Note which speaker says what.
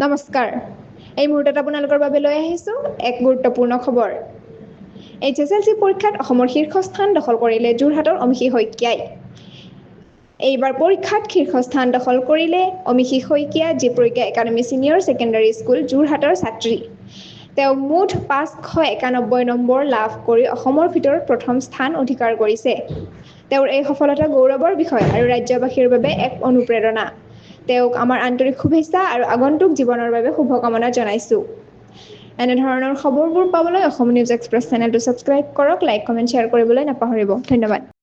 Speaker 1: নমস্কাৰ এই মুহূৰ্তত আপোনালোকৰ বাবে লৈ আহিছোঁ এক গুৰুত্বপূৰ্ণ খবৰ HSLC পৰীক্ষাত অসমৰ শীৰ্ষস্থান দখল কৰিলে যোৰহাটৰ অমিশী শইকীয়াই এইবাৰ পৰীক্ষাত শীৰ্ষস্থান দখল কৰিলে অমিশী শইকীয়া যি প্ৰজ্ঞা একাডেমী ছিনিয়ৰ ছেকেণ্ডাৰী স্কুল যোৰহাটৰ ছাত্ৰী তেওঁ মুঠ 591 নম্বৰ লাভ কৰি অসমৰ ভিতৰত প্ৰথম স্থান অধিকাৰ কৰিছে তেওঁৰ এই সফলতা গৌৰৱৰ বিষয় আৰু ৰাজ্যবাসীৰ বাবে এক অনুপ্ৰেৰণা তেওঁক আমাৰ আন্তৰিক শুভেচ্ছা আৰু আগন্তুক জীৱনৰ বাবে শুভকামনা জনাইছোঁ এনে ধৰণৰ খবৰবোৰ পাবলৈ অসম নিউজ এক্সপ্ৰেছ চেনেলটো সাবস্ক্ৰাইব কৰক লাইক কমেন্ট শ্বেয়াৰ কৰিবলৈ নাপাহৰিব ধন্যবাদ